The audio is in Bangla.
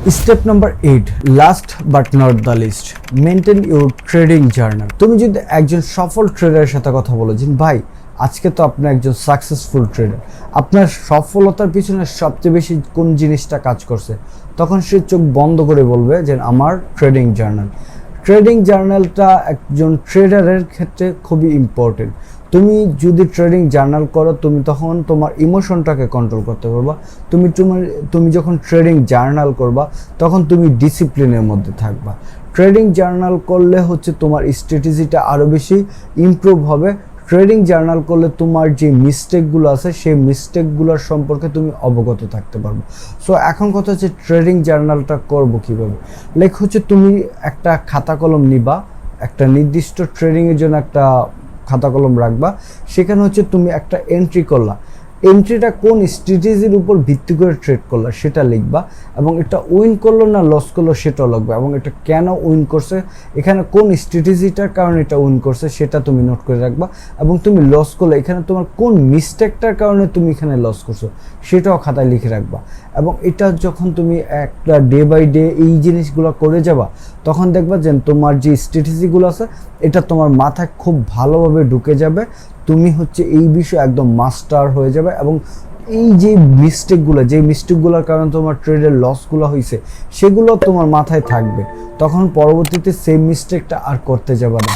Step number 8, last but not the least, maintain your trading journal. তুমি যদি একজন সফল ট্রেডারের সাথে কথা বলো যে ভাই আজকে তো আপনি একজন সাকসেসফুল ট্রেডার, আপনার সফলতার পিছনে সবচেয়ে বেশি কোন জিনিসটা কাজ করছে, তখন সে চোখ বন্ধ করে বলবে যে আমার ট্রেডিং জার্নাল। ট্রেডিং জার্নালটা একজন ট্রেডারের ক্ষেত্রে খুবই ইম্পর্টেন্ট। তুমি যদি ট্রেডিং জার্নাল করো তুমি তখন তোমার ইমোশনটাকে কন্ট্রোল করতে পারবা। তুমি যখন ট্রেডিং জার্নাল করবা তখন তুমি ডিসিপ্লিনের মধ্যে থাকবা। ট্রেডিং জার্নাল করলে হচ্ছে তোমার স্ট্র্যাটেজিটা আরও বেশি ইমপ্রুভ হবে। ট্রেডিং জার্নাল করলে তোমার যে মিস্টেকগুলো আছে সেই মিস্টেকগুলোর সম্পর্কে তুমি অবগত থাকতে পারবে। সো এখন কথা হচ্ছে ট্রেডিং জার্নালটা করবো কীভাবে। লাইক হচ্ছে তুমি একটা খাতা কলম নিবা, একটা নির্দিষ্ট ট্রেডিংয়ের জন্য একটা খাতা কলম রাখবা, সেখানে হচ্ছে তুমি একটা এন্ট্রি করলা, এন্ট্রিটা কোন স্ট্র্যাটেজির উপর ভিত্তি করে ট্রেড করলা সেটা লিখবা, এবং এটা উইন করলো না লস করলো সেটাও লিখবা, এবং এটা কেন উইন করছে, এখানে কোন স্ট্র্যাটেজিটার কারণে এটা উইন করছে সেটা তুমি নোট করে রাখবা, এবং তুমি লস করলে এখানে তোমার কোন মিস্টেকটার কারণে তুমি এখানে লস করছো সেটাও খাতায় লিখে রাখবা। এবং এটা যখন তুমি একটা ডে বাই ডে এই জিনিসগুলো করে যাবা তখন দেখবা যে তোমার যে স্ট্র্যাটেজিগুলো আছে এটা তোমার মাথায় খুব ভালোভাবে ঢুকে যাবে। তুমি হচ্ছে এই বিষয়ে একদম মাস্টার হয়ে যাবে, এবং এই যে মিস্টেকগুলোর কারণে তোমার ট্রেডের লসগুলো হয়েছে সেগুলো তোমার মাথায় থাকবে, তখন পরবর্তীতে সেই মিস্টেকটা আর করতে যাবে না।